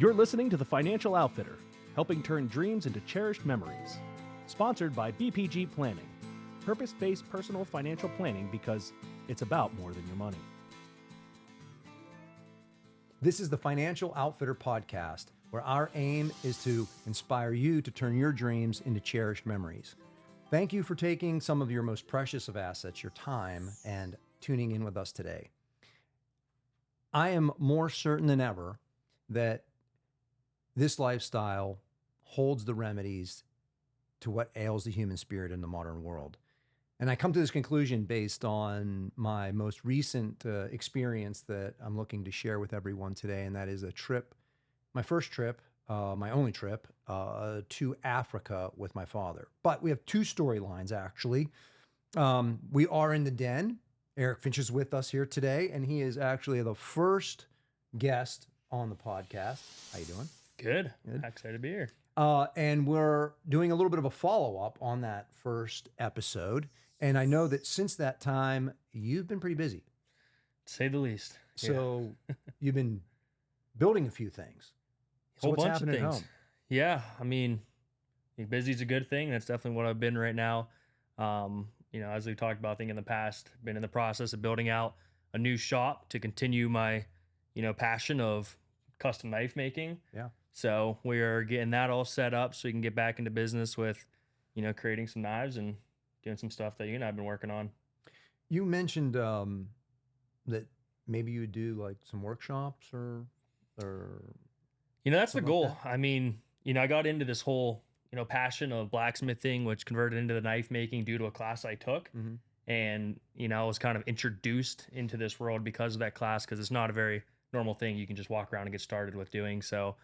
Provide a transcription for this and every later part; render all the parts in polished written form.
You're listening to The Financial Outfitter, helping turn dreams into cherished memories. Sponsored by BPG Planning, purpose-based personal financial planning because it's about more than your money. This is the Financial Outfitter podcast, where our aim is to inspire you to turn your dreams into cherished memories. Thank you for taking some of your most precious of assets, your time, and tuning in with us today. I am more certain than ever that this lifestyle holds the remedies to what ails the human spirit in the modern world. And I come to this conclusion based on my most recent experience that I'm looking to share with everyone today, and that is a trip, my first trip, my only trip to Africa with my father. But we have two storylines, actually. We are in the den. Erik Finch is with us here today, and he is actually the first guest on the podcast. How you doing? Good. Excited to be here. And we're doing a little bit of a follow-up on that first episode. And I know that since that time, you've been pretty busy. To say the least. So you've been building a few things. So Whole what's bunch of happening things. at home? Yeah, I mean, being busy is a good thing. That's definitely what I've been right now. As we talked about, I think in the past, been in the process of building out a new shop to continue my, passion of custom knife making. Yeah. So we are getting that all set up so we can get back into business with, creating some knives and doing some stuff that you and I have been working on. You mentioned that maybe you would do like some workshops or that's the something goal. like that? I mean, I got into this whole, passion of blacksmithing, which converted into the knife making due to a class I took. Mm-hmm. And, I was kind of introduced into this world because of that class, because it's not a very normal thing you can just walk around and get started with doing. So,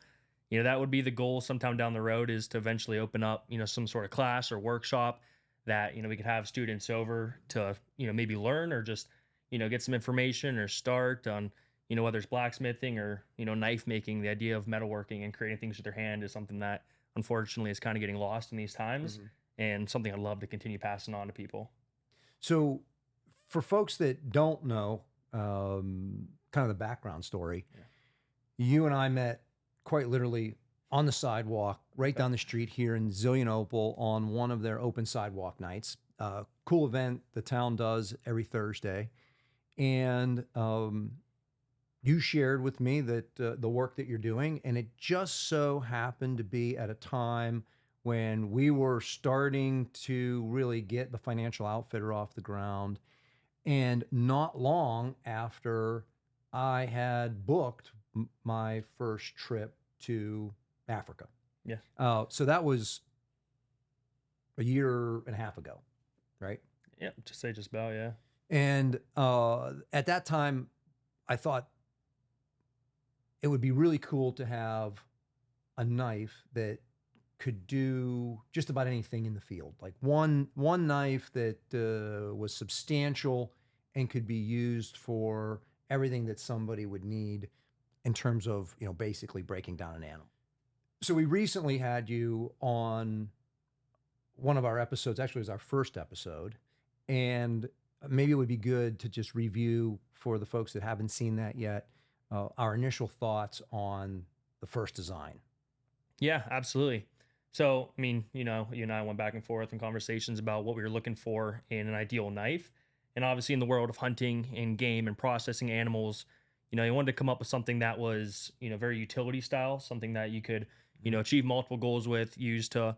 that would be the goal sometime down the road, is to eventually open up, some sort of class or workshop that, we could have students over to, maybe learn or just, get some information or start on, whether it's blacksmithing or, knife making. The idea of metalworking and creating things with their hand is something that unfortunately is kind of getting lost in these times, and something I'd love to continue passing on to people. So for folks that don't know kind of the background story, you and I met quite literally on the sidewalk right down the street here in Zillionople on one of their open sidewalk nights. Cool event the town does every Thursday. And you shared with me that the work that you're doing, and it just so happened to be at a time when we were starting to really get the Financial Outfitter off the ground, and not long after I had booked my first trip to Africa. Yeah. So that was a year and a half ago, right? Yeah, just about, yeah. And at that time, I thought it would be really cool to have a knife that could do just about anything in the field. Like one knife that was substantial and could be used for everything that somebody would need in terms of, basically breaking down an animal. So we recently had you on one of our episodes, actually it was our first episode, and maybe it would be good to just review for the folks that haven't seen that yet, our initial thoughts on the first design. Yeah, absolutely. So, I mean, you and I went back and forth in conversations about what we were looking for in an ideal knife. And obviously in the world of hunting and game and processing animals, you wanted to come up with something that was, very utility style, something that you could, achieve multiple goals with, use to,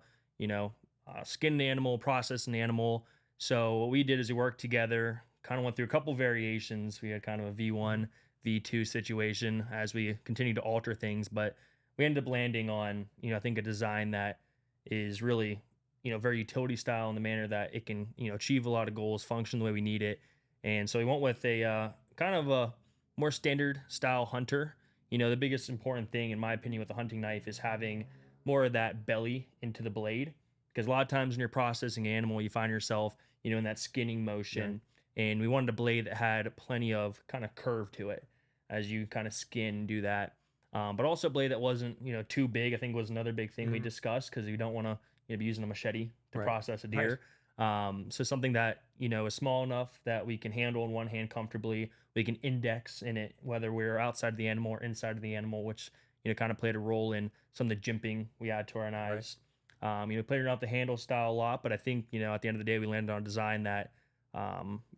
skin the animal, process an animal. So what we did is we worked together, kind of went through a couple variations. We had kind of a V1, V2 situation as we continued to alter things, but we ended up landing on, I think a design that is really, very utility style in the manner that it can, achieve a lot of goals, function the way we need it. And so we went with a kind of a more standard style hunter. The biggest important thing, in my opinion, with the hunting knife is having more of that belly into the blade. Because a lot of times when you're processing an animal, you find yourself, in that skinning motion. Yeah. And we wanted a blade that had plenty of kind of curve to it as you kind of skin and do that. But also a blade that wasn't, too big, I think was another big thing we discussed, because you don't want to be using a machete to process a deer. So something that, is small enough that we can handle in one hand comfortably. We can index in it, whether we're outside of the animal or inside of the animal, which, kind of played a role in some of the jimping we add to our knives. Played around with the handle style a lot, but I think, at the end of the day, we landed on a design that,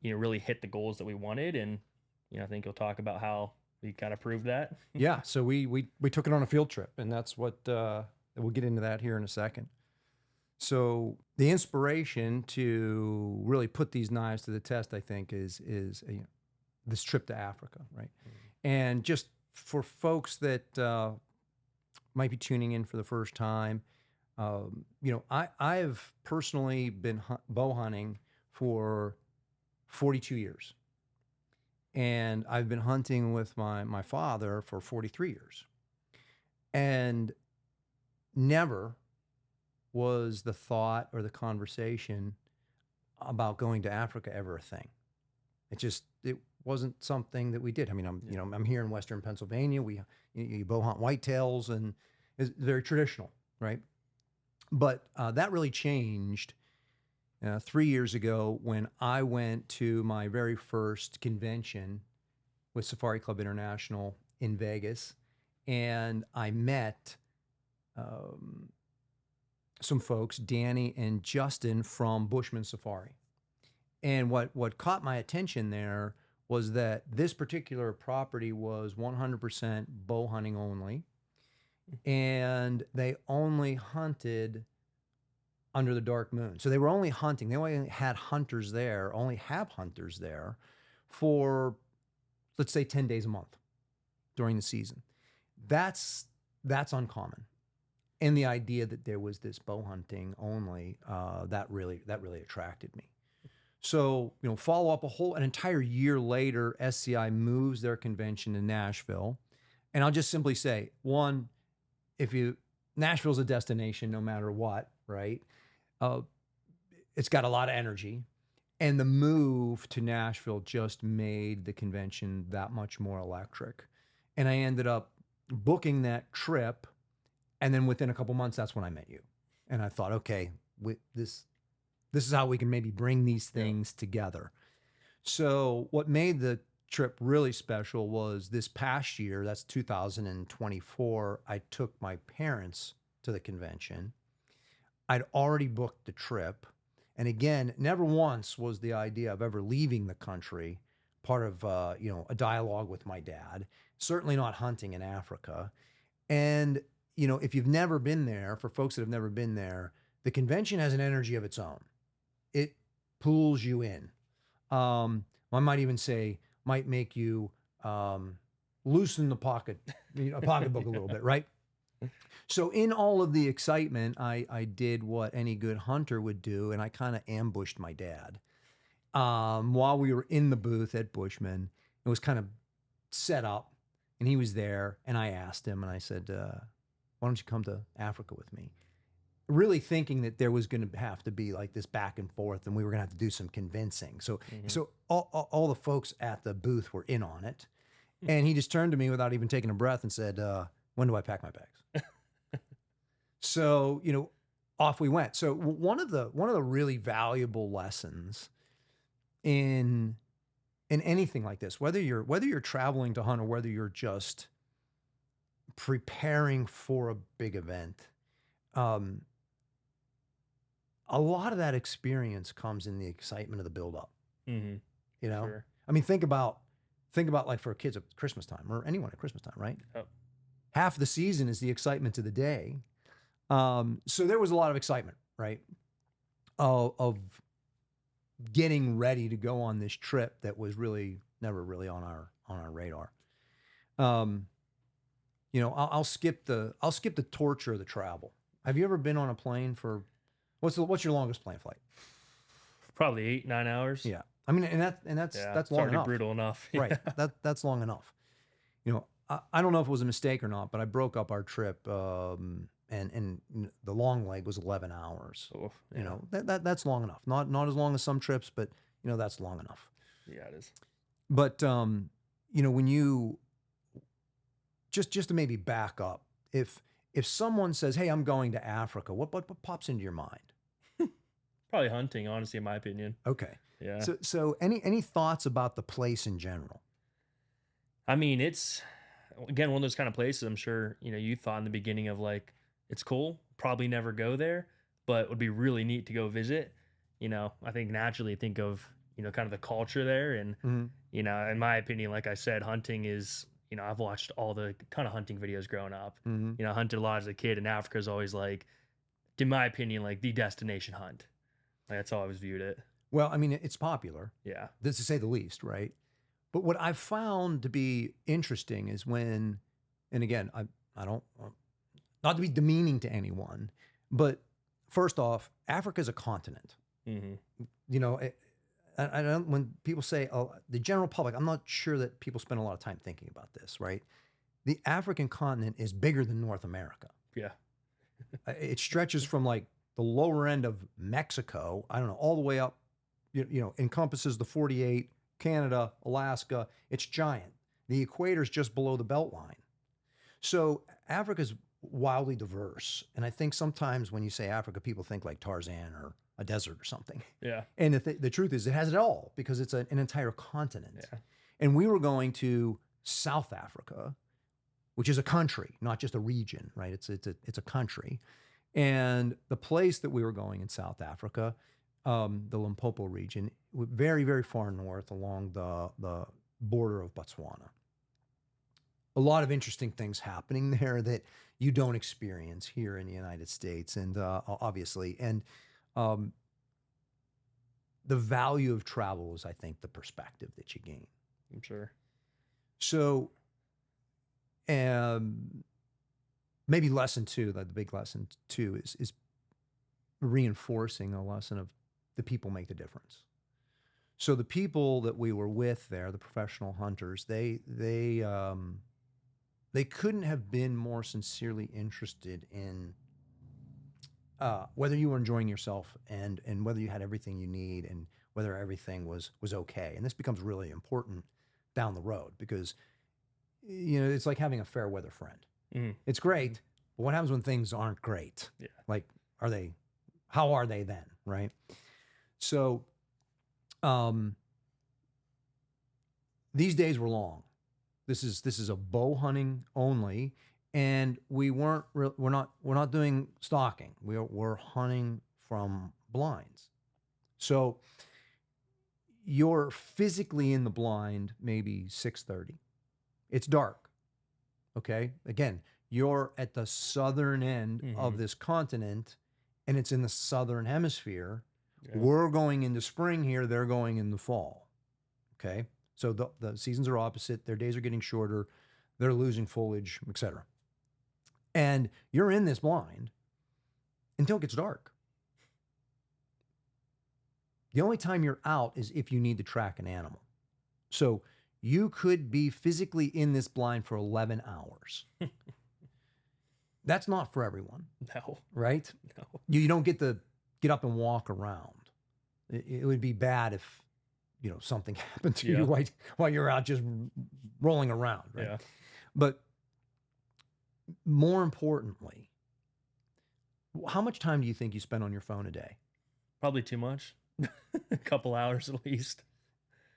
really hit the goals that we wanted. And, I think you'll talk about how we kind of proved that. Yeah. So we took it on a field trip, and that's what we'll get into that here in a second. So the inspiration to really put these knives to the test, I think, is this trip to Africa, right? And just for folks that might be tuning in for the first time, I've personally been bow hunting for 42 years. And I've been hunting with my father for 43 years. And never was the thought or the conversation about going to Africa ever a thing. It wasn't something that we did. I mean, I'm here in Western Pennsylvania. You bow hunt whitetails, and it's very traditional, right? But that really changed 3 years ago when I went to my very first convention with Safari Club International in Vegas, and I met some folks, Danny and Justin from Bushman Safari. And what caught my attention there was that this particular property was 100% bow hunting only, and they only hunted under the dark moon. So they were only hunting. They only had hunters there, only have hunters there for, let's say, 10 days a month during the season. That's uncommon. And the idea that there was this bow hunting only, that really attracted me. So, follow up an entire year later, SCI moves their convention to Nashville. And I'll just simply say, one, Nashville's a destination no matter what, right? It's got a lot of energy. And the move to Nashville just made the convention that much more electric. And I ended up booking that trip. And then within a couple months, that's when I met you. And I thought, okay, this is how we can maybe bring these things together. So what made the trip really special was this past year, that's 2024, I took my parents to the convention. I'd already booked the trip. And again, never once was the idea of ever leaving the country part of a dialogue with my dad. Certainly not hunting in Africa. And if you've never been there, for folks that have never been there, the convention has an energy of its own. It pulls you in. I might even say, might make you loosen the pocketbook a little bit, right? So in all of the excitement, I did what any good hunter would do, and I kind of ambushed my dad. While we were in the booth at Bushman, it was kind of set up, and he was there, and I asked him, and I said, why don't you come to Africa with me? Really thinking that there was going to have to be like this back and forth, and we were going to have to do some convincing. So all the folks at the booth were in on it. And he just turned to me without even taking a breath and said, when do I pack my bags? So, off we went. So one of the really valuable lessons in anything like this, whether you're traveling to hunt or whether you're just preparing for a big event, a lot of that experience comes in the excitement of the buildup. Mm-hmm. Sure. I mean, think about like for kids at Christmas time or anyone at Christmas time, right? Oh. Half the season is the excitement of the day. So there was a lot of excitement, right? Of getting ready to go on this trip that was really never really on our radar. I'll skip the torture of the travel. Have you ever been on a plane for what's your longest plane flight? Probably 8-9 hours. Yeah. I mean, that's long enough. Brutal enough. Right. That's long enough. I don't know if it was a mistake or not, but I broke up our trip, and the long leg was 11 hours. Oof, yeah. That's long enough. Not as long as some trips, but that's long enough. Yeah, it is. But when you just to maybe back up, if someone says, "Hey, I'm going to Africa," what pops into your mind? Probably hunting, honestly, in my opinion. Okay. Yeah. So any thoughts about the place in general? I mean, it's again, one of those kind of places I'm sure, you thought in the beginning of like, it's cool, probably never go there, but it would be really neat to go visit. I think naturally think of, kind of the culture there. And, Hmm. in my opinion, like I said, hunting is, I've watched all the ton of hunting videos growing up. Hmm. I hunted a lot as a kid, and Africa is always like, in my opinion, like the destination hunt. Like, that's how I always viewed it. Well, I mean, it's popular, Yeah. to say the least, right? But what I've found to be interesting is when, and again, I don't, not to be demeaning to anyone, but first off, Africa is a continent. Hmm. You know, I don't, when people say, oh, the general public, I'm not sure that people spend a lot of time thinking about this, right? The African continent is bigger than North America. Yeah. It stretches from like the lower end of Mexico, I don't know, all the way up, encompasses the 48, Canada, Alaska. It's giant. The equator is just below the belt line. So Africa's wildly diverse. And I think sometimes when you say Africa, people think like Tarzan or a desert or something. Yeah. And the truth is, it has it all because it's an entire continent. Yeah. And we were going to South Africa, which is a country, not just a region, right? It's a country. And the place that we were going in South Africa, the Limpopo region, very, very far north along the border of Botswana. A lot of interesting things happening there that you don't experience here in the United States, and obviously, and the value of travel is, I think, the perspective that you gain. I'm sure. So, maybe lesson two, the big lesson two is reinforcing a lesson of the people make the difference. So the people that we were with there, the professional hunters, they couldn't have been more sincerely interested in whether you were enjoying yourself and whether you had everything you need and whether everything was okay. And this becomes really important down the road because it's like having a fair weather friend. Mm. It's great, but what happens when things aren't great? Yeah. Like, how are they then, right? So these days were long. This is a bow hunting only, and we're not doing stalking. We're hunting from blinds. So you're physically in the blind maybe 6:30. It's dark. Okay? Again, you're at the southern end of this continent, and it's in the southern hemisphere. Yeah. We're going into spring here, they're going in the fall. Okay? So the seasons are opposite, their days are getting shorter, they're losing foliage, etc. And you're in this blind until it gets dark. The only time you're out is if you need to track an animal. So you could be physically in this blind for 11 hours. That's not for everyone. No. Right? No. You don't get to get up and walk around. It would be bad if, something happened to you while you're out just rolling around. Right? Yeah. But more importantly, how much time do you think you spend on your phone a day? Probably too much. A couple hours at least.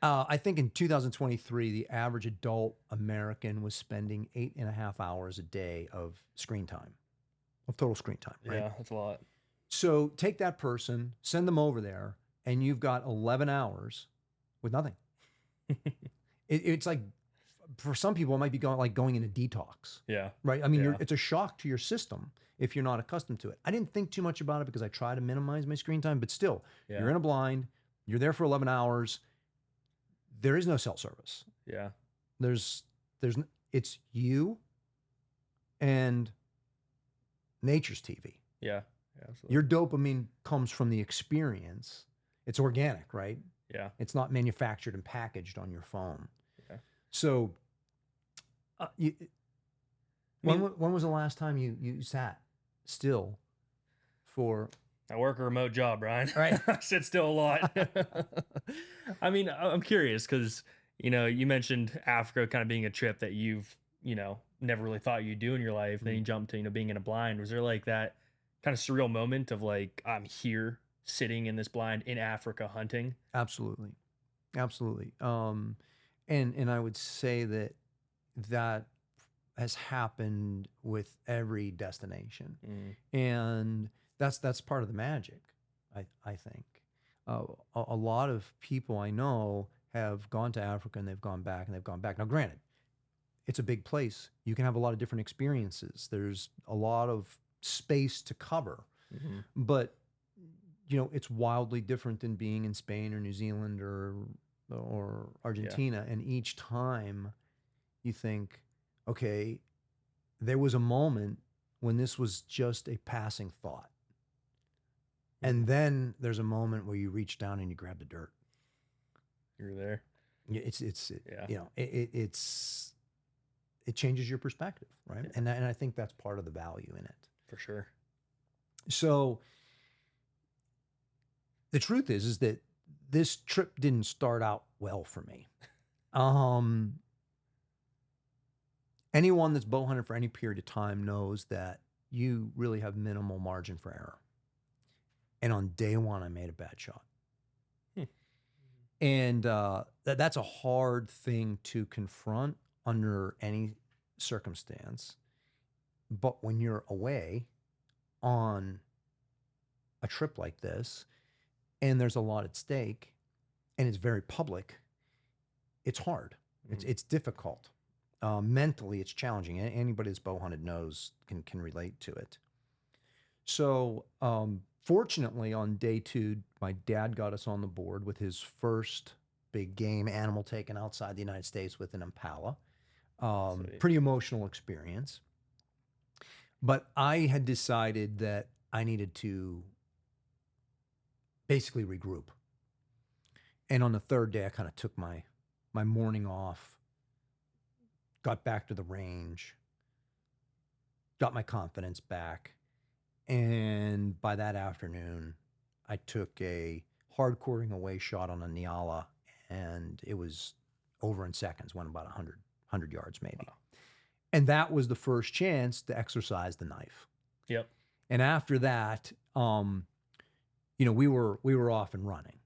I think in 2023, the average adult American was spending 8.5 hours a day of screen time, of total screen time. Right? Yeah, that's a lot. So take that person, send them over there, and you've got 11 hours with nothing. It's like, for some people, it might be going into detox. Yeah. Right? I mean, it's a shock to your system if you're not accustomed to it. I didn't think too much about it because I try to minimize my screen time, but still, you're in a blind, you're there for 11 hours. There is no cell service. Yeah. It's you and nature's TV. Yeah. Absolutely. Your dopamine comes from the experience. It's organic, right? Yeah. It's not manufactured and packaged on your phone. Yeah. So, when was the last time you sat still for? I work a remote job, Brian. Right. I sit still a lot. I mean, I'm curious because, you mentioned Africa kind of being a trip that you've, never really thought you'd do in your life. Then you jumped to, being in a blind. Was there like that kind of surreal moment of like, I'm here sitting in this blind in Africa hunting? Absolutely. Absolutely. And I would say that has happened with every destination. Mm. And that's part of the magic, I think. A lot of people I know have gone to Africa and they've gone back and they've gone back. Now, granted, it's a big place. You can have a lot of different experiences. There's a lot of space to cover, Mm-hmm. but it's wildly different than being in Spain or New Zealand or Argentina. And each time you think, okay, there was a moment when this was just a passing thought. And then there's a moment where you reach down and you grab the dirt. You're there. Yeah. It changes your perspective, right? Yeah. And I think that's part of the value in it. For sure. So the truth is that this trip didn't start out well for me. Anyone that's bow hunted for any period of time knows that you really have minimal margin for error. And on day one, I made a bad shot. And that's a hard thing to confront under any circumstance. But when you're away on a trip like this, and there's a lot at stake, and it's very public, it's hard. It's difficult. Mentally, it's challenging. Anybody that's bow hunted knows can relate to it. So fortunately, on day two, my dad got us on the board with his first big game animal taken outside the United States with an impala. Pretty emotional experience. But I had decided that I needed to basically regroup. And on the third day, I kind of took my morning off, got back to the range, got my confidence back. And by that afternoon, I took a hard quartering away shot on a Nyala, and it was over in seconds, went about 100 yards maybe. Wow. And that was the first chance to exercise the knife. Yep. And after that, we were off and running.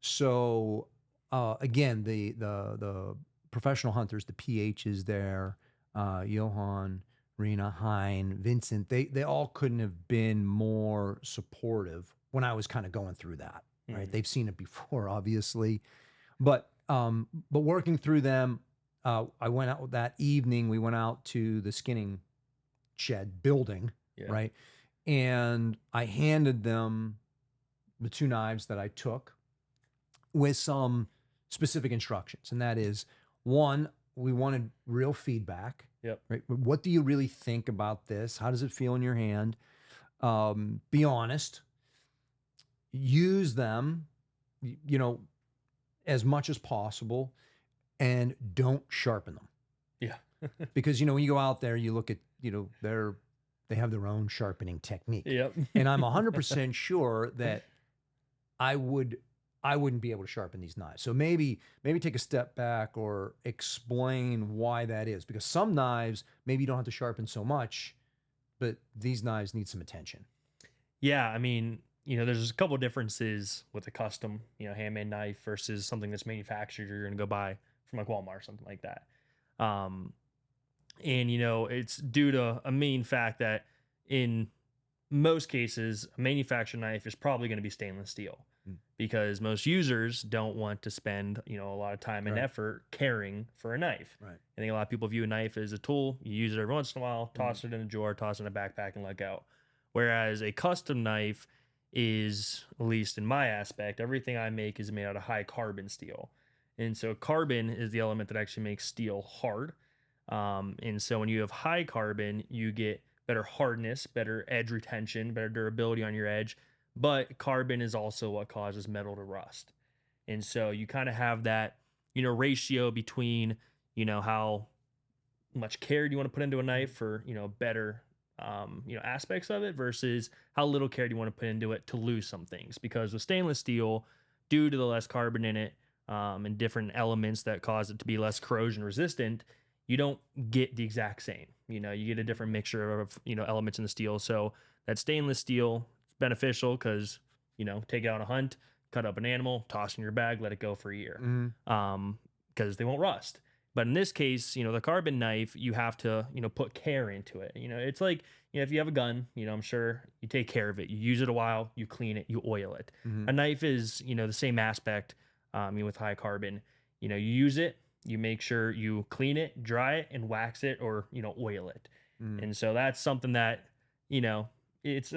So again, the professional hunters, the PHs there, Johan, Rena, Hein, Vincent, they all couldn't have been more supportive when I was kind of going through that, right? They've seen it before, obviously, but working through them, I went out that evening. We went out to the skinning shed building, right? And I handed them the two knives that I took with some specific instructions. And that is, one, we wanted real feedback. Yep. Right? What do you really think about this? How does it feel in your hand? Be honest. Use them, as much as possible, and don't sharpen them. Yeah. Because when you go out there, you look at they have their own sharpening technique. Yep. And I'm 100% sure that I wouldn't be able to sharpen these knives. So maybe take a step back or explain why that is. Because some knives, maybe you don't have to sharpen so much, but these knives need some attention. Yeah, I mean, there's a couple of differences with a custom, handmade knife versus something that's manufactured you're going to go buy from like Walmart or something like that. And it's due to a main fact that in most cases, a manufactured knife is probably going to be stainless steel. Because most users don't want to spend, a lot of time and effort caring for a knife. Right. I think a lot of people view a knife as a tool. You use it every once in a while, toss it in a drawer, toss it in a backpack, and let go. Whereas a custom knife is, at least in my aspect, everything I make is made out of high carbon steel. And so carbon is the element that actually makes steel hard. And so when you have high carbon, you get better hardness, better edge retention, better durability on your edge. But carbon is also what causes metal to rust. And so you kind of have that, ratio between, how much care do you want to put into a knife for, better, aspects of it versus how little care do you want to put into it to lose some things. Because with stainless steel, due to the less carbon in it and different elements that cause it to be less corrosion resistant, you don't get the exact same. You get a different mixture of, elements in the steel. So that stainless steel, beneficial because take it out on a hunt, cut up an animal, toss in your bag, let it go for a year because they won't rust. But in this case, the carbon knife, you have to, put care into it. It's like, if you have a gun, I'm sure you take care of it. You use it a while, you clean it, you oil it. A knife is, the same aspect, with high carbon. You use it, you make sure you clean it, dry it, and wax it, or, oil it. And so that's something that, it's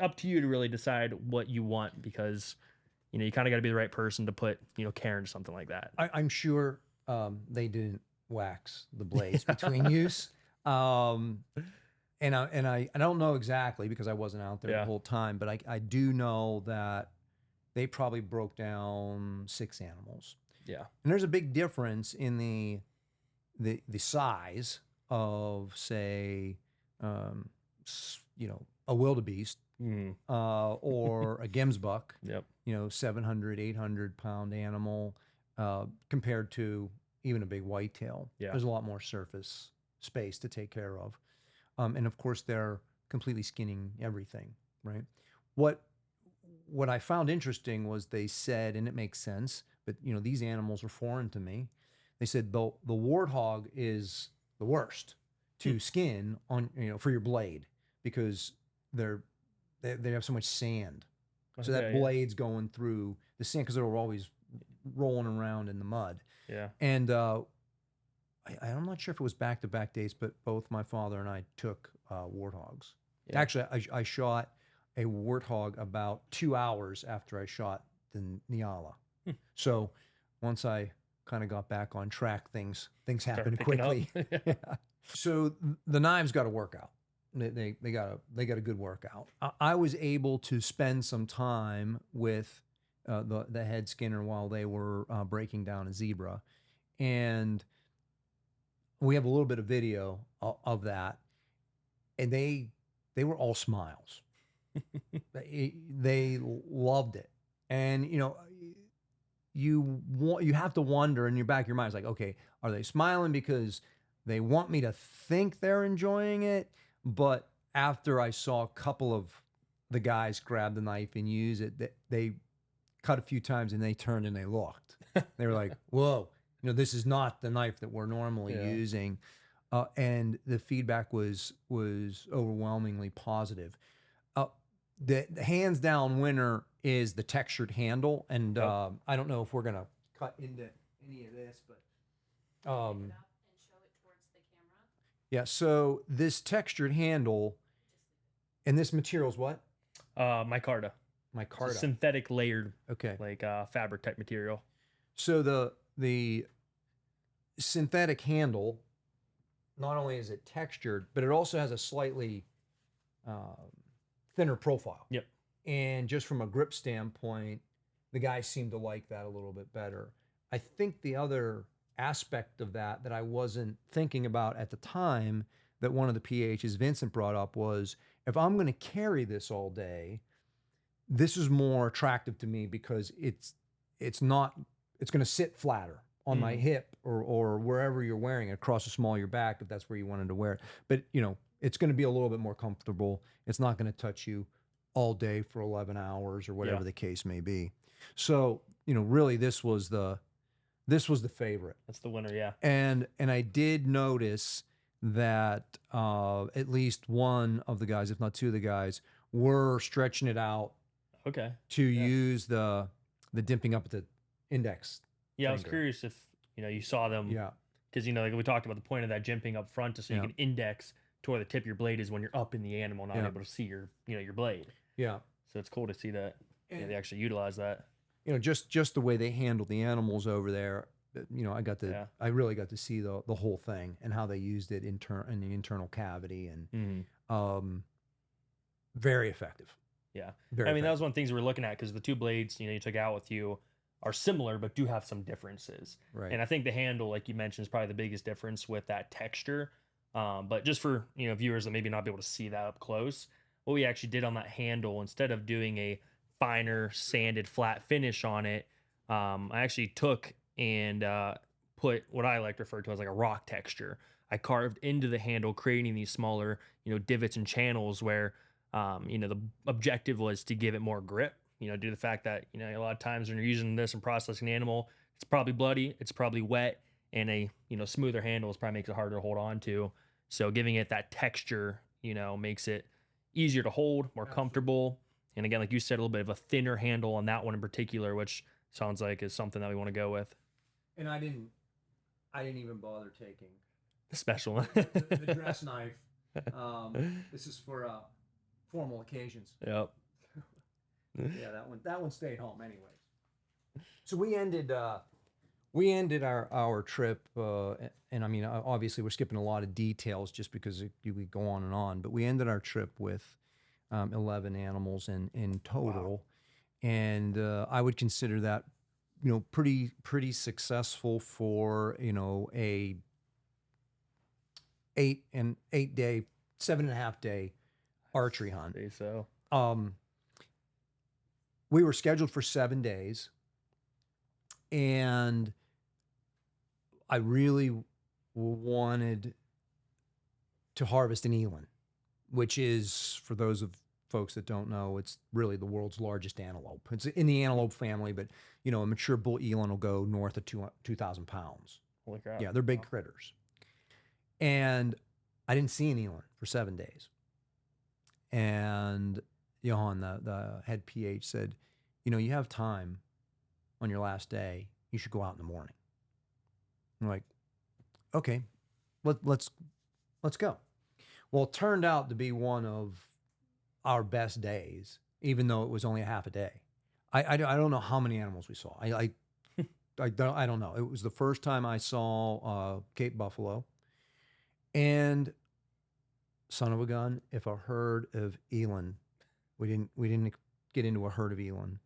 up to you to really decide what you want, because, you kind of got to be the right person to put, care into something like that. I'm sure they didn't wax the blades between use. And I don't know exactly because I wasn't out there the whole time, but I do know that they probably broke down 6 animals. Yeah. And there's a big difference in the size of, say, a wildebeest or a gemsbuck. Yep. 700, 800 pound animal compared to even a big whitetail. Yeah. There's a lot more surface space to take care of. And of course, they're completely skinning everything, right? What I found interesting was they said, and it makes sense, but these animals are foreign to me. They said the warthog is the worst to skin on, for your blade, because they have so much sand. So that blade's going through the sand because they're always rolling around in the mud. Yeah. And I'm not sure if it was back-to-back days, but both my father and I took warthogs. Yeah. Actually, I shot a warthog about 2 hours after I shot the Nyala. So once I kind of got back on track, things happened quickly. Yeah. So the knives got to work out. They got a good workout. I was able to spend some time with the head skinner while they were breaking down a zebra, and we have a little bit of video of that, and they were all smiles. They loved it, and you have to wonder in your back of your mind, it's like, okay, are they smiling because they want me to think they're enjoying it? But after I saw a couple of the guys grab the knife and use it, they cut a few times and they turned and they looked. They were like, whoa, this is not the knife that we're normally using. And the feedback was overwhelmingly positive. The hands down winner is the textured handle. And I don't know if we're going to cut into any of this, but yeah, so this textured handle, and this material is what? Micarta. Micarta. Synthetic layered, okay, like fabric type material. So the synthetic handle, not only is it textured, but it also has a slightly thinner profile. Yep. And just from a grip standpoint, the guys seem to like that a little bit better. I think the other aspect of that I wasn't thinking about at the time, that one of the PHs Vincent brought up, was if I'm going to carry this all day, this is more attractive to me because it's going to sit flatter on my hip or wherever you're wearing it, across the small of your back, if that's where you wanted to wear it. But it's going to be a little bit more comfortable. It's not going to touch you all day for 11 hours or whatever the case may be. So really this was the favorite. That's the winner, yeah. And I did notice that at least one of the guys, if not two of the guys, were stretching it out. Okay. To use the dimping up at the index. Yeah, I was curious if you saw them. Yeah. Because like we talked about, the point of that jimping up front is so you can index to where the tip of your blade is when you're up in the animal, not able to see your your blade. Yeah. So it's cool to see that they actually utilize that. Just the way they handled the animals over there. I really got to see the whole thing and how they used it in the internal cavity, and very effective. Yeah. I mean, that was one of the things we were looking at, because the two blades, you took out with you are similar, but do have some differences. Right. And I think the handle, like you mentioned, is probably the biggest difference with that texture. But just for, viewers that maybe not be able to see that up close, what we actually did on that handle, instead of doing a finer sanded flat finish on it, I actually took and put what I like to refer to as like a rock texture. I carved into the handle, creating these smaller, divots and channels where, the objective was to give it more grip, due to the fact that, a lot of times when you're using this and processing an animal, it's probably bloody, it's probably wet, and a, smoother handles probably makes it harder to hold on to. So giving it that texture, makes it easier to hold, more comfortable. And again, like you said, a little bit of a thinner handle on that one in particular, which sounds like is something that we want to go with. And I didn't even bother taking The special one. the dress knife. This is for formal occasions. Yep. Yeah, that one stayed home anyways. So we ended our trip, and I mean, obviously we're skipping a lot of details just because we go on and on. But we ended our trip with 11 animals in total, wow. And I would consider that, pretty successful for a 7.5 day archery hunt. I'd say so. We were scheduled for 7 days, and I really wanted to harvest an eland, which is, for those of folks that don't know, it's really the world's largest antelope. It's in the antelope family, but a mature bull eland will go north of 2,000 pounds. Holy crap. Yeah, they're big critters. And I didn't see an eland for 7 days. And Johan, the head PH, said, you have time on your last day. You should go out in the morning. I'm like, okay, let's go. Well, it turned out to be one of our best days, even though it was only a half a day. I don't know how many animals we saw. I don't know. It was the first time I saw Cape buffalo, and son of a gun, if a herd of eland, we didn't get into a herd of eland,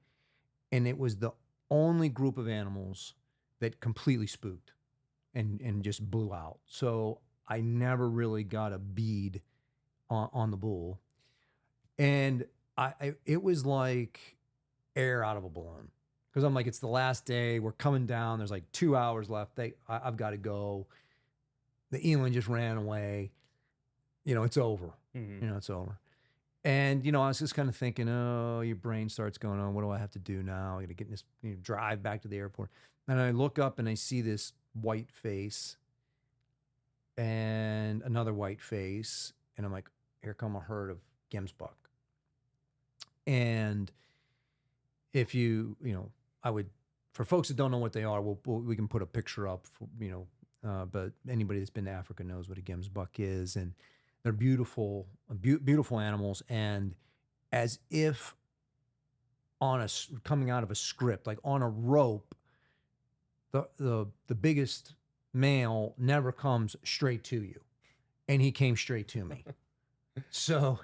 and it was the only group of animals that completely spooked and just blew out. So I never really got a bead on the bull, and it was like air out of a balloon, because I'm like, it's the last day, we're coming down, there's like 2 hours left, I've got to go. The eland just ran away. It's over. Mm-hmm. It's over. And, I was just kind of thinking, oh, your brain starts going, oh, what do I have to do now? I got to get in this, drive back to the airport. And I look up and I see this white face and another white face. And I'm like, here come a herd of gemsbuck. And if I would, for folks that don't know what they are, we can put a picture up, but anybody that's been to Africa knows what a gemsbuck is. And they're beautiful, beautiful animals. And as if coming out of a script, like on a rope, the biggest male never comes straight to you. And he came straight to me. So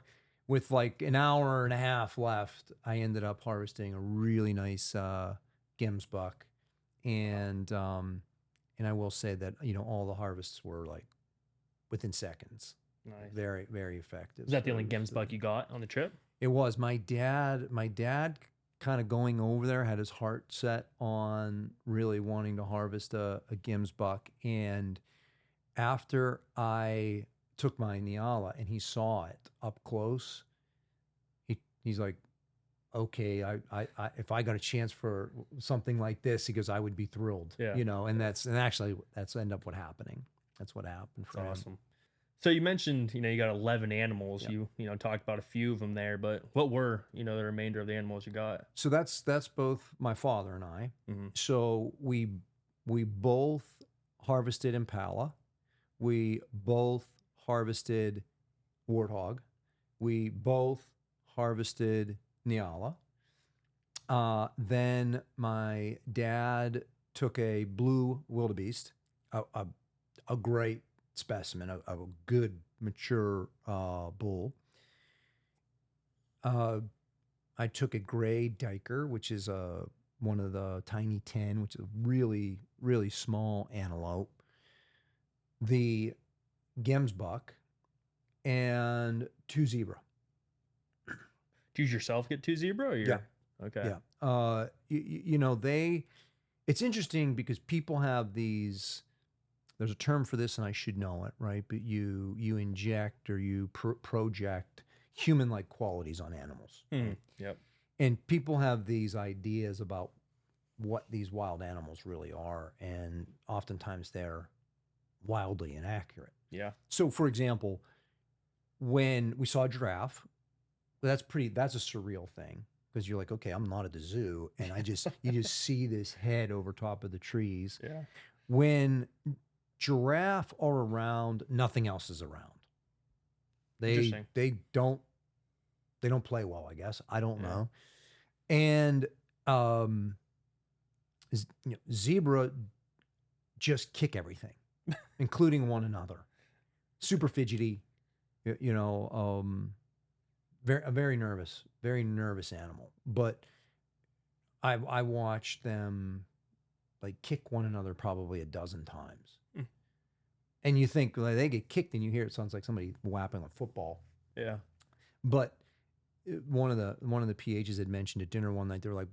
with like an hour and a half left, I ended up harvesting a really nice gemsbuck. And I will say that, all the harvests were like within seconds. Nice. Very, very effective. Is that the only gemsbuck you got on the trip? It was. My dad kind of going over there had his heart set on really wanting to harvest a gemsbuck. And after I took my Nyala and he saw it up close, he's like, okay, I if I got a chance for something like this, he goes, I would be thrilled. Yeah. And actually that's ended up what happening. That's what happened for him. Awesome. So you mentioned, you got 11 animals. Yep. You talked about a few of them there, but what were, the remainder of the animals you got? So that's both my father and I. Mm-hmm. So we both harvested impala. We both harvested warthog. We both harvested Nyala. Then my dad took a blue wildebeest, a great specimen, a good mature bull. I took a gray diker, which is one of the tiny 10, which is a really, really small antelope. The gemsbuck and 2 zebra. Did you yourself get 2 zebra? Or Yeah. Okay. Yeah. It's interesting because people have these, there's a term for this and I should know it, right? But you inject or you project human-like qualities on animals. Mm, yep. And people have these ideas about what these wild animals really are, and oftentimes they're wildly inaccurate. Yeah. So, for example, when we saw a giraffe, that's a surreal thing because you're like, okay, I'm not at the zoo, and you just see this head over top of the trees. Yeah. When giraffe are around, nothing else is around. Interesting. They don't play well, I guess. I don't Yeah. know. And zebra just kick everything, including one another. Super fidgety, very nervous animal. But I watched them like kick one another probably a dozen times. Mm. And you think, well, they get kicked and you hear it sounds like somebody whapping a football. Yeah. But one of the PHs had mentioned at dinner one night, they were like,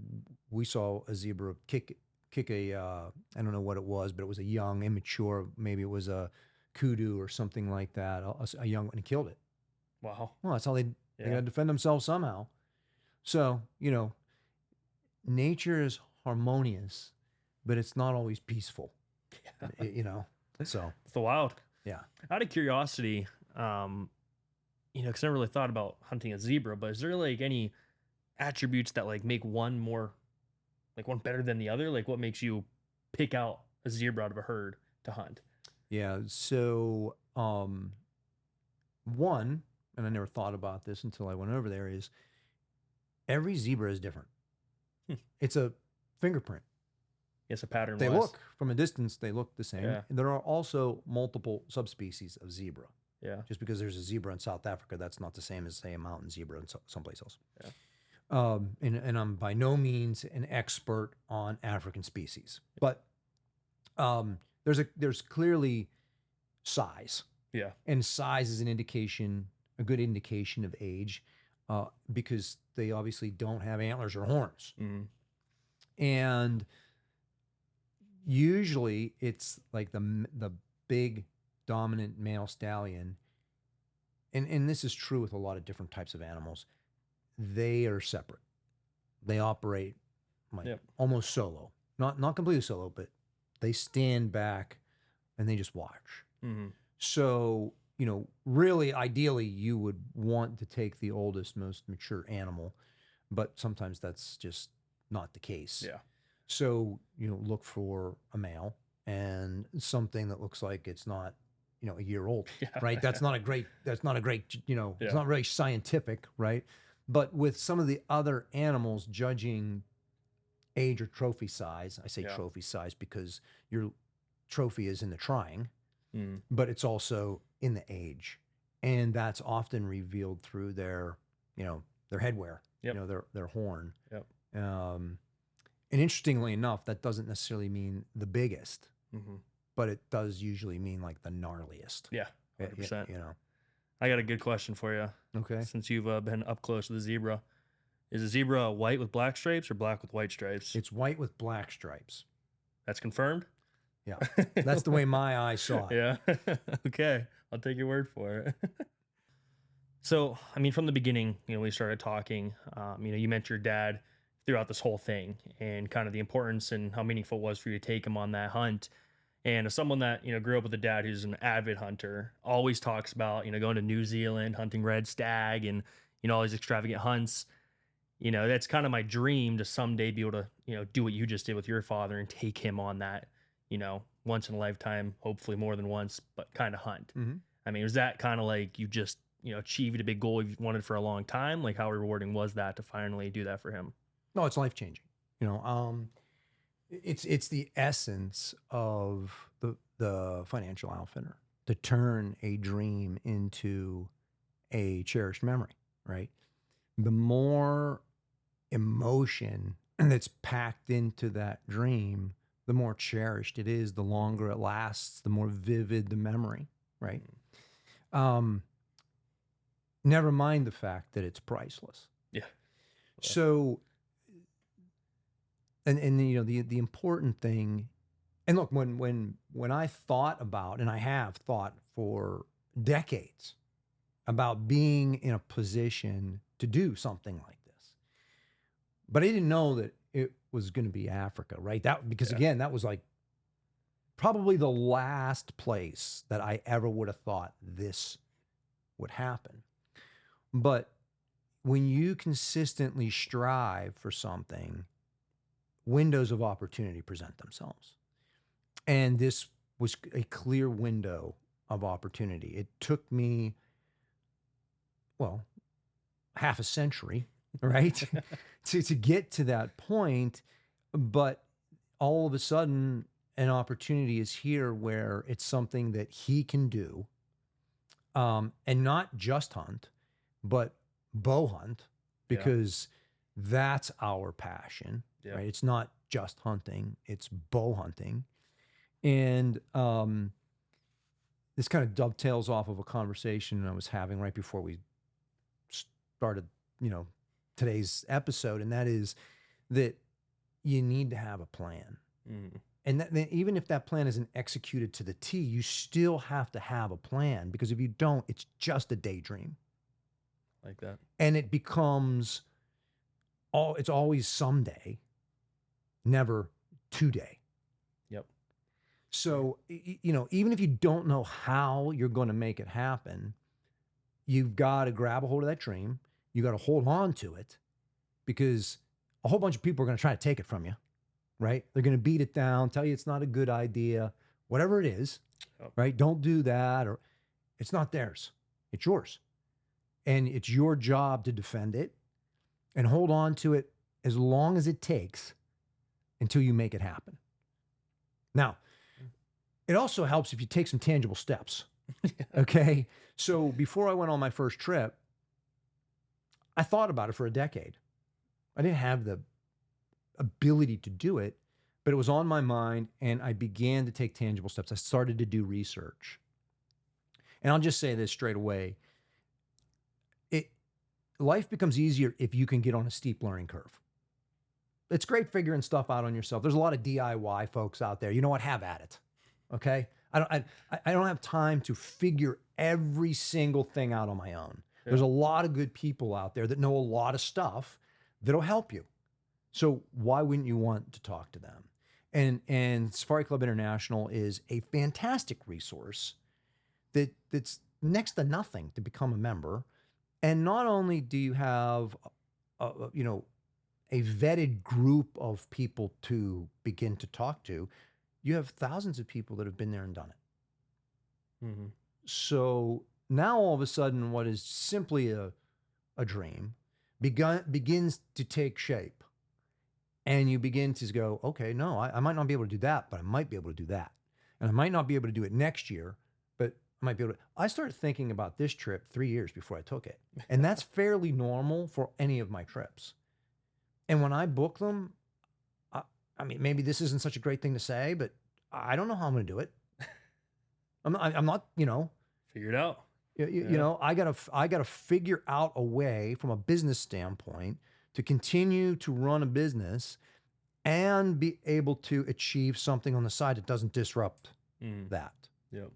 we saw a zebra kick a I don't know what it was, but it was a young, immature, maybe it was a kudu or something like that, a young one, and killed it. Wow. Well, that's how they got to defend themselves somehow. So, nature is harmonious, but it's not always peaceful. Yeah. So It's the wild. yeah. Out of curiosity, because I never really thought about hunting a zebra, but is there like any attributes that like make one better than the other? Like what makes you pick out a zebra out of a herd to hunt? Yeah. So, one, and I never thought about this until I went over there, is every zebra is different. It's a fingerprint. It's a pattern. They look from a distance, they look the same. Yeah. And there are also multiple subspecies of zebra. Yeah. Just because there's a zebra in South Africa, that's not the same as, say, a mountain zebra in someplace else. Yeah. And I'm by no means an expert on African species, but there's clearly size. Yeah. And size is a good indication of age, because they obviously don't have antlers or horns. Mm. And usually it's like the big dominant male stallion, and this is true with a lot of different types of animals. They are separate. They operate like almost solo, not completely solo, but they stand back and they just watch. Mm-hmm. So, really, ideally, you would want to take the oldest, most mature animal, but sometimes that's just not the case. Yeah. So, look for a male and something that looks like it's not, a year old, right? That's not a great, it's not very scientific, right? But with some of the other animals, judging age or trophy size, I say trophy size because your trophy is in the trying, but it's also in the age. And that's often revealed through their headwear, their horn. Yep. And interestingly enough, that doesn't necessarily mean the biggest, but it does usually mean like the gnarliest. Yeah, 100%. You know. I got a good question for you. Okay. Since you've been up close to the zebra, is a zebra white with black stripes or black with white stripes? It's white with black stripes. That's confirmed? Yeah. That's the way my eyes saw it. Yeah. Okay. I'll take your word for it. So, I mean, from the beginning, we started talking, you met your dad throughout this whole thing and kind of the importance and how meaningful it was for you to take him on that hunt. And as someone that, grew up with a dad who's an avid hunter, always talks about, going to New Zealand, hunting red stag and, all these extravagant hunts. That's kind of my dream to someday be able to, do what you just did with your father and take him on that, once in a lifetime, hopefully more than once, but kind of hunt. Mm-hmm. I mean, was that kind of like you just, achieved a big goal you've wanted for a long time? Like how rewarding was that to finally do that for him? No, it's life-changing. It's the essence of the financial outfitter, to turn a dream into a cherished memory, right? The more emotion that's packed into that dream, the more cherished it is, the longer it lasts, the more vivid the memory, right? Never mind the fact that it's priceless. Yeah. So, and the important thing, and look, when I thought about, and I have thought for decades about being in a position to do something like this, but I didn't know that it was going to be Africa, right? Because again, that was like probably the last place that I ever would have thought this would happen. But when you consistently strive for something, windows of opportunity present themselves. And this was a clear window of opportunity. It took me, well, half a century, right, to get to that point. But all of a sudden, an opportunity is here where it's something that he can do, and not just hunt, but bow hunt, because that's our passion, right? It's not just hunting, it's bow hunting. And this kind of dovetails off of a conversation I was having right before we started, today's episode. And that is that you need to have a plan. And that even if that plan isn't executed to the T, you still have to have a plan, because if you don't, it's just a daydream. Like that. And it becomes it's always someday, never today. Yep. So, even if you don't know how you're going to make it happen, you've got to grab a hold of that dream. You got to hold on to it, because a whole bunch of people are going to try to take it from you, right? They're going to beat it down, tell you it's not a good idea, whatever it is, right? Don't do that, or it's not theirs. It's yours. And it's your job to defend it and hold on to it as long as it takes until you make it happen. Now, it also helps if you take some tangible steps. Okay. So before I went on my first trip, I thought about it for a decade. I didn't have the ability to do it, but it was on my mind, and I began to take tangible steps. I started to do research. And I'll just say this straight away. Life becomes easier if you can get on a steep learning curve. It's great figuring stuff out on yourself. There's a lot of DIY folks out there. You know what? Have at it. Okay. I don't have time to figure every single thing out on my own. Yeah. There's a lot of good people out there that know a lot of stuff that'll help you. So why wouldn't you want to talk to them? And Safari Club International is a fantastic resource that's next to nothing to become a member. And not only do you have, a vetted group of people to begin to talk to, you have thousands of people that have been there and done it. Mm-hmm. So now all of a sudden, what is simply a dream begins to take shape. And you begin to go, okay, no, I might not be able to do that, but I might be able to do that. And I might not be able to do it next year, but I might be able to. I started thinking about this trip 3 years before I took it. And that's fairly normal for any of my trips. And when I book them, I mean, maybe this isn't such a great thing to say, but I don't know how I'm going to do it. I'm not, Figure it out. I gotta figure out a way from a business standpoint to continue to run a business and be able to achieve something on the side that doesn't disrupt that. Yep.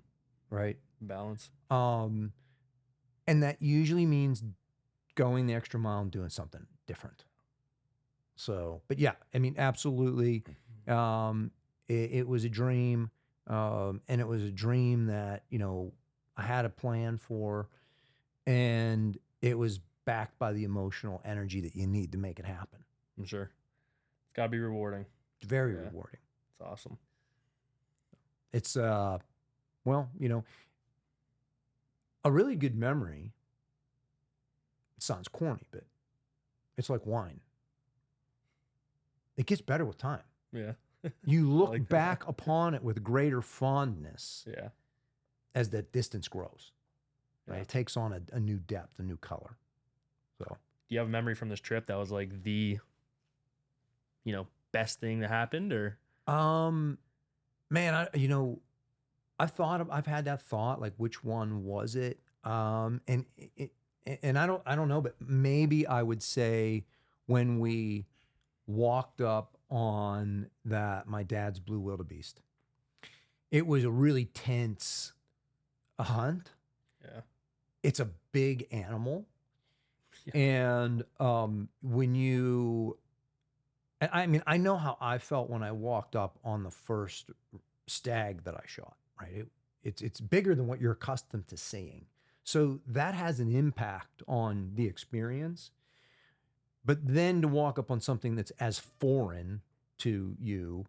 Right. Balance. And that usually means going the extra mile and doing something different. So, but yeah, I mean, absolutely. It was a dream. And it was a dream that, I had a plan for, and it was backed by the emotional energy that you need to make it happen. I'm sure. It's gotta be rewarding. It's very rewarding. It's awesome. It's, well, a really good memory, it sounds corny, but it's like wine. It gets better with time. Yeah. You look back upon it with greater fondness. Yeah. As that distance grows. Right? It takes on a new depth, a new color. So, do you have a memory from this trip that was like the, best thing that happened, or? Man, I've had that thought, like, which one was it? And I don't know, but maybe I would say when we walked up on my dad's blue wildebeest. It was a really tense hunt. Yeah. It's a big animal. Yeah. And And I mean, I know how I felt when I walked up on the first stag that I shot, right? It's bigger than what you're accustomed to seeing. So that has an impact on the experience. But then to walk up on something that's as foreign to you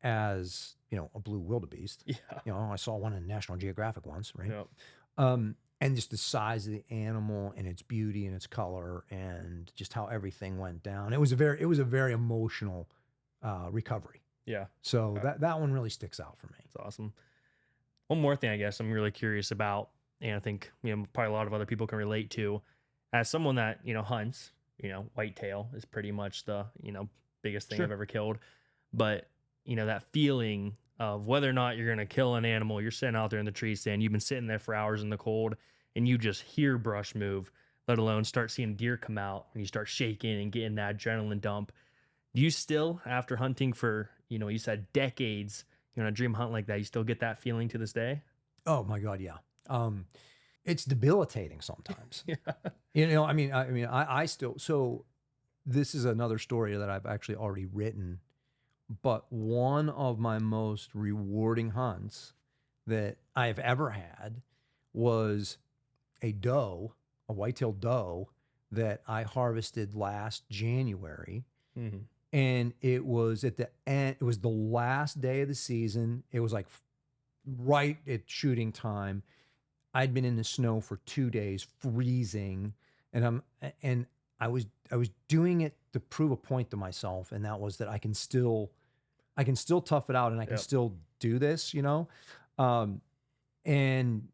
as, a blue wildebeest. Yeah. I saw one in National Geographic once, right? Yep. And just the size of the animal and its beauty and its color and just how everything went down. It was a very emotional recovery. Yeah. So Okay. that one really sticks out for me. That's awesome. One more thing, I guess I'm really curious about, and I think probably a lot of other people can relate to, as someone that hunts. Whitetail is pretty much the biggest thing Sure. I've ever killed. But that feeling of whether or not you're gonna kill an animal, you're sitting out there in the tree stand, you've been sitting there for hours in the cold, and you just hear brush move, let alone start seeing deer come out, and you start shaking and getting that adrenaline dump. Do you still, after hunting for you said decades, a dream hunt like that, you still get that feeling to this day? Oh my God, yeah. It's debilitating sometimes. Yeah. I still, so this is another story that I've actually already written, but one of my most rewarding hunts that I've ever had was a white-tailed doe that I harvested last January. Mhm. And it was at the end, it was the last day of the season. It was like right at shooting time. I'd been in the snow for 2 days, freezing, and I was doing it to prove a point to myself, and that was that I can still tough it out, and I can Yep. still do this, um, and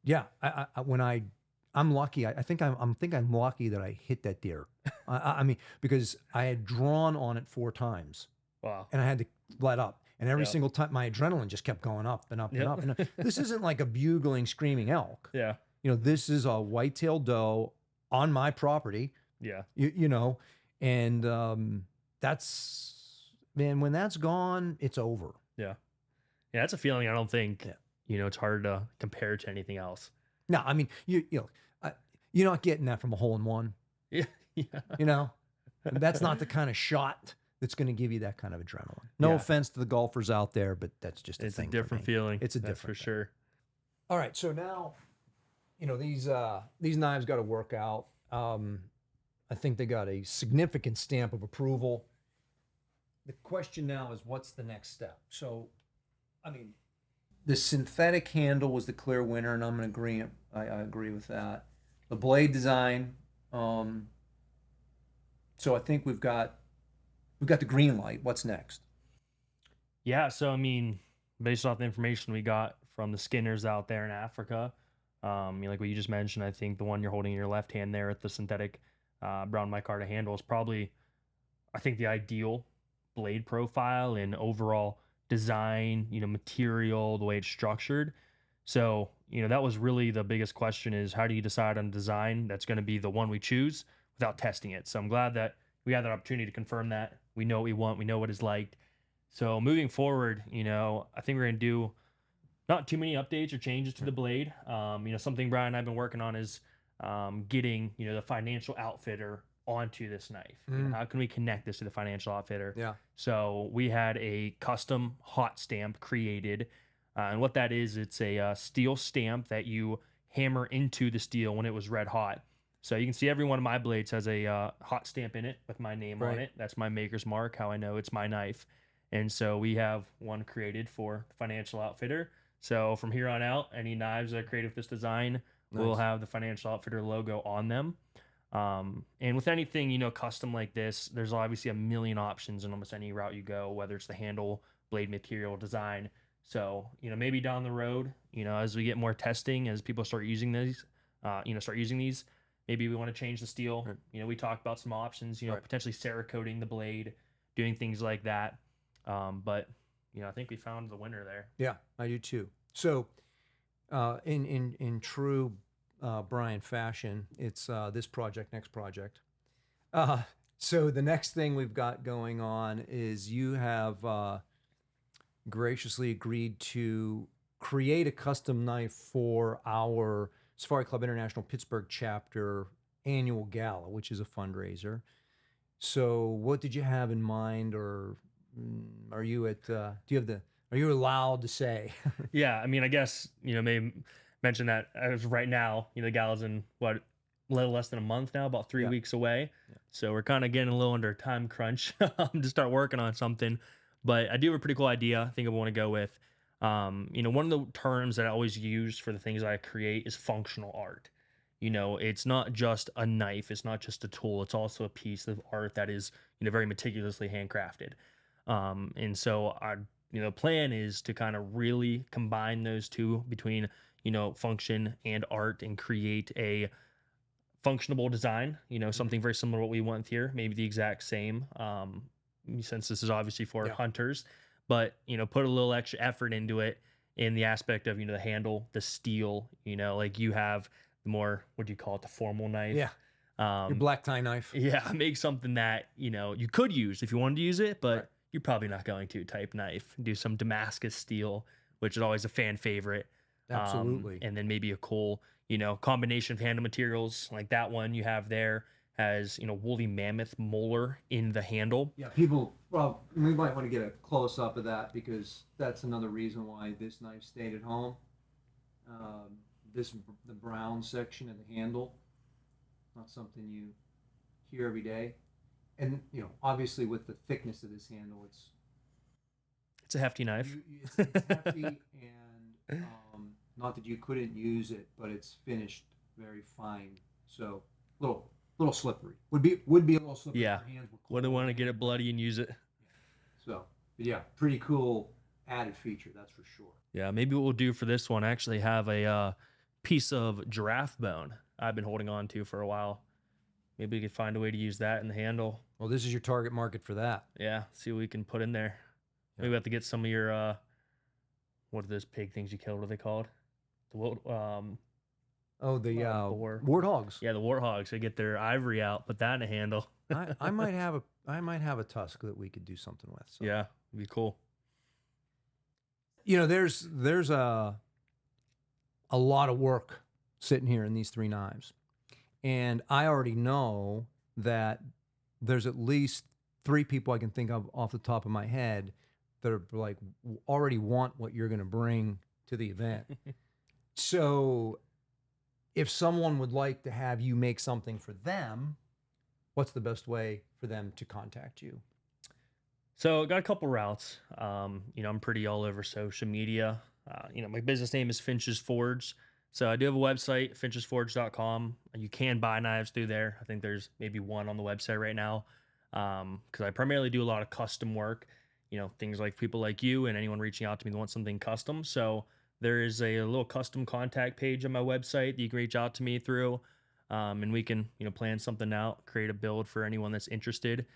yeah, I'm lucky. I think I'm lucky that I hit that deer. I mean, because I had drawn on it 4 times, Wow. and I had to let up. And every Yep. single time, my adrenaline just kept going up and up and up. Yep. And this isn't like a bugling, screaming elk. Yeah. This is a white-tailed doe on my property. Yeah. And that's, man, when that's gone, it's over. Yeah. Yeah. That's a feeling I don't think, Yeah. it's hard to compare to anything else. No, I mean, you're not getting that from a hole in one. Yeah. Yeah. And that's not the kind of shot that's going to give you that kind of adrenaline. No Yeah. offense to the golfers out there, but that's just a It's thing a for different me. feeling. It's a That's different for thing. sure. All right, so now, these knives got to work out. I think they got a significant stamp of approval. The question now is, what's the next step? So, I mean, the synthetic handle was the clear winner, and I'm going to agree. I agree with that. The blade design. So I think we've got the green light. What's next? Yeah. So, based off the information we got from the skinners out there in Africa, like what you just mentioned, I think the one you're holding in your left hand there at the synthetic brown micarta handle is probably, I think, the ideal blade profile and overall design, material, the way it's structured. So, that was really the biggest question, is how do you decide on design that's going to be the one we choose without testing it? So I'm glad that we had that opportunity to confirm that. We know what we want. We know what is liked. So moving forward, I think we're going to do not too many updates or changes to the blade. Something Brian and I've been working on is getting, the financial outfitter onto this knife. How can we connect this to the financial outfitter? Yeah. So we had a custom hot stamp created. And what that is, it's a steel stamp that you hammer into the steel when it was red hot. So you can see every one of my blades has a hot stamp in it with my name on Right. it. That's my maker's mark, how I know it's my knife. And so we have one created for the financial outfitter. So from here on out, any knives that are created with this design will Nice. have the financial outfitter logo on them. And with anything, custom like this, there's obviously a million options in almost any route you go, whether it's the handle, blade material, design. So, maybe down the road, as we get more testing, as people start using these, maybe we want to change the steel. Right. We talked about some options, Right. potentially Cerakoting the blade, doing things like that. But I think we found the winner there. Yeah, I do too. So, in true Brian fashion, it's this project, next project. So the next thing we've got going on is you have graciously agreed to create a custom knife for our Safari Club International Pittsburgh chapter annual gala, which is a fundraiser. So what did you have in mind, or are you at, are you allowed to say? Yeah, I mean, I guess, maybe mention that as of right now, the gal's in what, a little less than a month now, about 3 weeks away. Yeah. So we're kind of getting a little under time crunch to start working on something. But I do have a pretty cool idea. I think I want to go with. One of the terms that I always use for the things I create is functional art. It's not just a knife, it's not just a tool, it's also a piece of art that is, very meticulously handcrafted. And so plan is to kind of really combine those two between, function and art and create a functionable design, something very similar to what we want here, maybe the exact same, since this is obviously for Yeah. hunters, but, put a little extra effort into it in the aspect of, the handle, the steel, like you have the more, what do you call it, the formal knife. Yeah. Your black tie knife. Yeah, make something that, you could use if you wanted to use it, but Right. you're probably not going to type knife. Do some Damascus steel, which is always a fan favorite. Absolutely. And then maybe a cool, combination of handle materials like that one you have there has, woolly mammoth molar in the handle. Yeah, well, we might want to get a close up of that, because that's another reason why this knife stayed at home. The brown section of the handle, not something you hear every day. And, obviously with the thickness of this handle, It's a hefty knife. it's hefty, and not that you couldn't use it, but it's finished very fine. So little slippery. Would be a little slippery. Yeah. If your hands were Wouldn't cold. want to get it bloody and use it. So, but yeah, pretty cool added feature, that's for sure. Yeah, maybe what we'll do for this one, actually have a piece of giraffe bone I've been holding on to for a while. Maybe we could find a way to use that in the handle. Well, this is your target market for that. Yeah, see what we can put in there. Maybe we have to get some of your, what are those pig things you killed? What are they called? The boar. warthogs. Yeah, the warthogs. They get their ivory out, put that in a handle. I might have a tusk that we could do something with. So. Yeah, it'd be cool. There's a lot of work sitting here in these three knives, and I already know that there's at least 3 people I can think of off the top of my head that are like already want what you're going to bring to the event. So if someone would like to have you make something for them, what's the best way for them to contact you? So got a couple routes. I'm pretty all over social media. My business name is Finch's Forge. So I do have a website, finchesforge.com. You can buy knives through there. I think there's maybe one on the website right now. Because I primarily do a lot of custom work, things like people like you and anyone reaching out to me that wants something custom. So there is a little custom contact page on my website that you can reach out to me through. And we can, plan something out, create a build for anyone that's interested.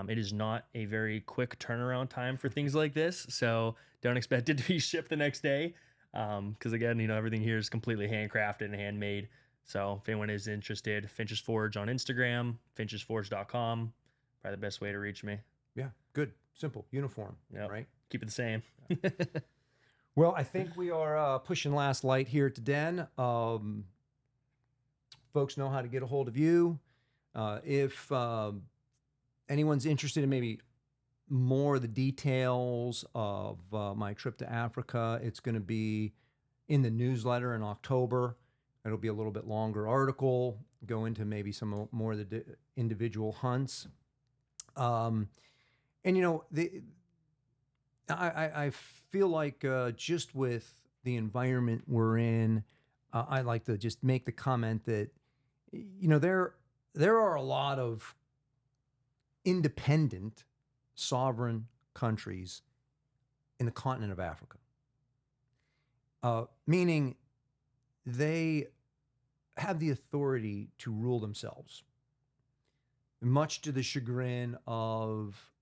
It is not a very quick turnaround time for things like this, so don't expect it to be shipped the next day. Because again, everything here is completely handcrafted and handmade. So if anyone is interested, Finch's Forge on Instagram, finchesforge.com, probably the best way to reach me. Yeah, good, simple, uniform, Yep. right? Keep it the same. Well, I think we are pushing last light here at the den. Folks know how to get a hold of you. If anyone's interested in maybe more of the details of my trip to Africa, it's going to be in the newsletter in October. It'll be a little bit longer article, go into maybe some more of the individual hunts. And I feel like just with the environment we're in, I like to just make the comment that there are a lot of independent, sovereign countries in the continent of Africa, meaning they have the authority to rule themselves, much to the chagrin of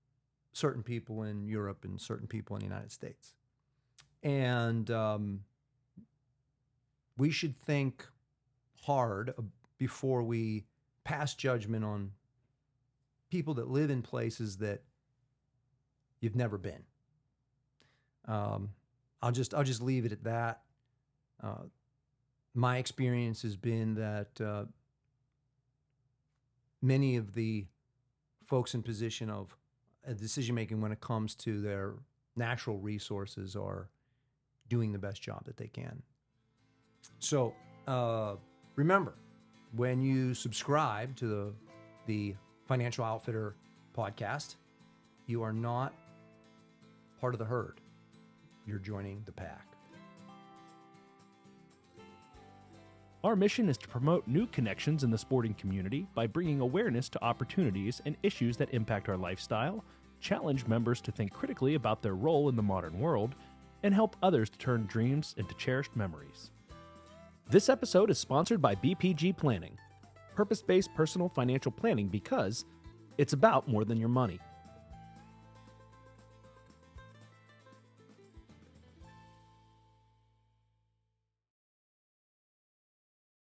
certain people in Europe and certain people in the United States. And we should think hard before we pass judgment on people that live in places that you've never been. I'll just leave it at that. My experience has been that many of the folks in position of decision making when it comes to their natural resources are doing the best job that they can. So remember, when you subscribe to the Financial Outfitter podcast, you are not part of the herd. You're joining the pack. Our mission is to promote new connections in the sporting community by bringing awareness to opportunities and issues that impact our lifestyle, challenge members to think critically about their role in the modern world, and help others to turn dreams into cherished memories. This episode is sponsored by BPG Planning, purpose-based personal financial planning because it's about more than your money.